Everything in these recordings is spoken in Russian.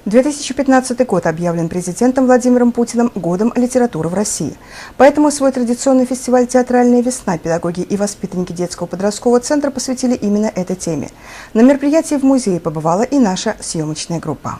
2015 год объявлен президентом Владимиром Путиным годом литературы в России. Поэтому свой традиционный фестиваль «Театральная весна» педагоги и воспитанники детского подросткового центра посвятили именно этой теме. На мероприятии в музее побывала и наша съемочная группа.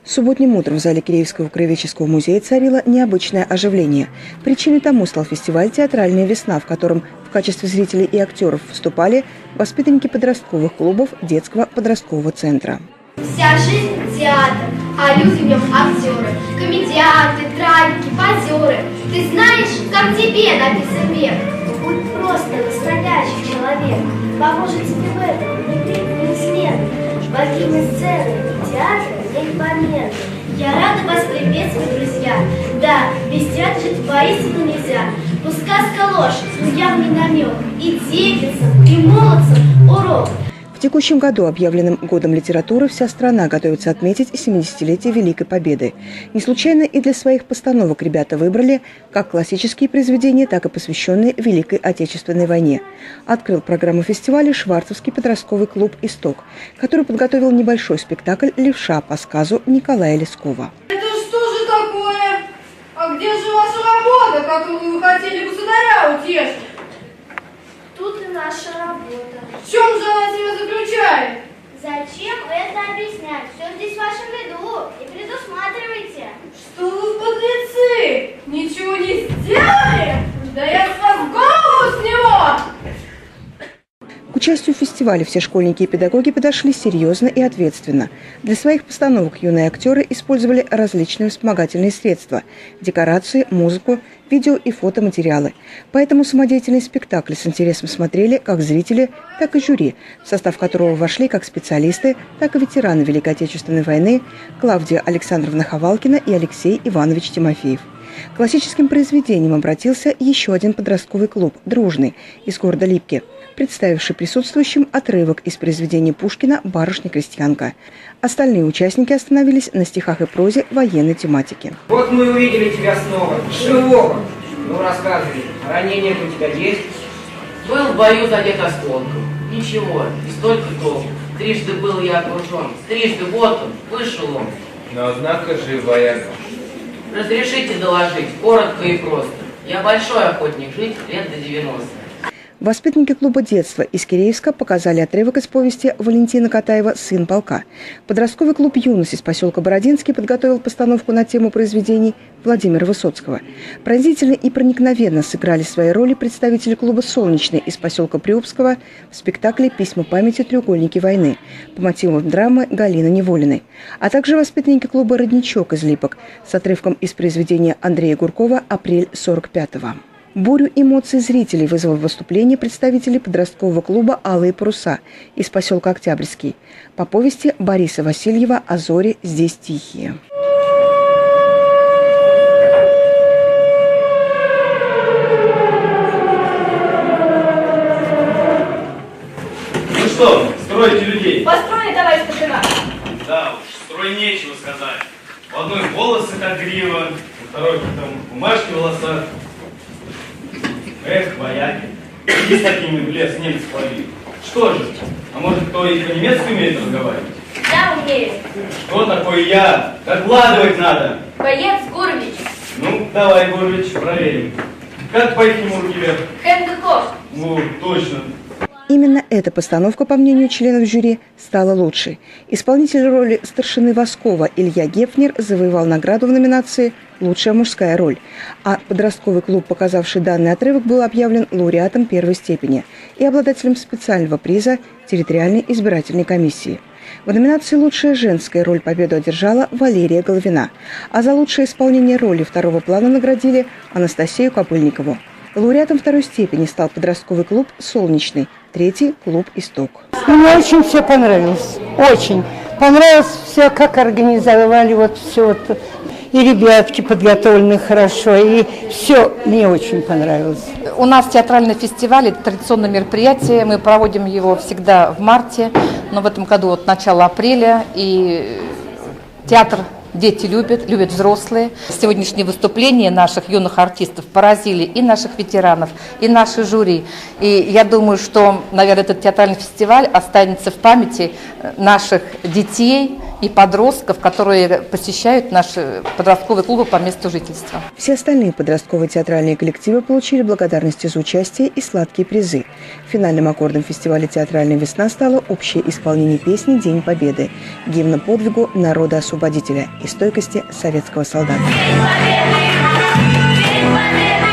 Субботним утром в зале Киреевского краеведческого музея царило необычное оживление. Причиной тому стал фестиваль «Театральная весна», в котором в качестве зрителей и актеров выступали воспитанники подростковых клубов детского подросткового центра. Вся жизнь – театр, а люди в нем актеры, комедианты, трагики, позеры. Ты знаешь, как тебе написан век? Будь просто настоящий человек, поможет тебе в этом ни крик, ни смерть. Богиня сцены и театра непомерны. Я рада вас приветствовать, друзья. Да, без театра жить воистину нельзя. Пусть сказка ложь, но явный намек. И девицам, и молодцам урок. В текущем году, объявленным годом литературы, вся страна готовится отметить 70-летие Великой Победы. Не случайно и для своих постановок ребята выбрали как классические произведения, так и посвященные Великой Отечественной войне. Открыл программу фестиваля Шварцевский подростковый клуб «Исток», который подготовил небольшой спектакль «Левша» по сказу Николая Лескова. Это что же такое? А где же ваша работа, которую вы хотели государя утешить? Тут и наша работа. В чем же она себя заключает? Зачем вы это объяснять? Все здесь в вашем виду. И предусматривайте. Что вы, подлецы, ничего не сделали? Да я с вас голову сниму! К участию в фестивале все школьники и педагоги подошли серьезно и ответственно. Для своих постановок юные актеры использовали различные вспомогательные средства – декорации, музыку, видео и фотоматериалы. Поэтому самодеятельный спектакль с интересом смотрели как зрители, так и жюри, в состав которого вошли как специалисты, так и ветераны Великой Отечественной войны Клавдия Александровна Ховалкина и Алексей Иванович Тимофеев. К классическим произведениям обратился еще один подростковый клуб «Дружный» из города Липки, представивший присутствующим отрывок из произведения Пушкина «Барышня-крестьянка». Остальные участники остановились на стихах и прозе военной тематики. Вот мы увидели тебя снова, живого. Ну, рассказывай, ранение у тебя есть? Был в бою задет осколком. Ничего, и столько толку. Трижды был я окружен, трижды вот он, вышел он. Но однако же вояка. Разрешите доложить, коротко и просто. Я большой охотник, жить лет до 90. Воспитанники клуба детства из Киреевска показали отрывок из повести Валентина Катаева «Сын полка». Подростковый клуб «Юность» из поселка Бородинский подготовил постановку на тему произведений Владимира Высоцкого. Пронзительно и проникновенно сыграли свои роли представители клуба «Солнечный» из поселка Приобского в спектакле «Письма памяти. Треугольники войны» по мотивам драмы Галины Неволиной, а также воспитанники клуба «Родничок» из Липок с отрывком из произведения Андрея Гуркова «Апрель 45-го». Бурю эмоций зрителей вызвало выступление представителей подросткового клуба «Алые паруса» из поселка Октябрьский по повести Бориса Васильева «А зори здесь тихие». Ну что, строите людей? Построили, товарищ старшина. Да уж, строй нечего сказать. В одной волосы как грива, у второй там бумажки в волосах. Эх, вояки, иди с такими в лес немцев ловить. Что же, а может кто и по-немецки умеет разговаривать? Да, умею. Что такое я? Докладывать надо. Боец Гурвич. Ну, давай, Гурвич, проверим. Как по-ихнему руки вверх? Хендеков. Ну, точно. Именно эта постановка, по мнению членов жюри, стала лучшей. Исполнитель роли старшины Воскова Илья Гефнер завоевал награду в номинации «Лучшая мужская роль», а подростковый клуб, показавший данный отрывок, был объявлен лауреатом первой степени и обладателем специального приза территориальной избирательной комиссии. В номинации «Лучшая женская роль» победу одержала Валерия Головина, а за лучшее исполнение роли второго плана наградили Анастасию Копыльникову. Лауреатом второй степени стал подростковый клуб «Солнечный», третий – клуб «Исток». Мне очень все понравилось, очень. Понравилось все, как организовали вот все вот. И ребятки подготовлены хорошо, и все мне очень понравилось. У нас театральный фестиваль, это традиционное мероприятие, мы проводим его всегда в марте, но в этом году вот начало апреля, и театр дети любят взрослые. Сегодняшние выступления наших юных артистов поразили и наших ветеранов, и наши жюри. И я думаю, что, наверное, этот театральный фестиваль останется в памяти наших детей и подростков, которые посещают наши подростковые клубы по месту жительства. Все остальные подростковые театральные коллективы получили благодарности за участие и сладкие призы. Финальным аккордом фестиваля «Театральная весна» стало общее исполнение песни «День Победы», гимна подвигу народа-освободителя и стойкости советского солдата. День Победы! День Победы!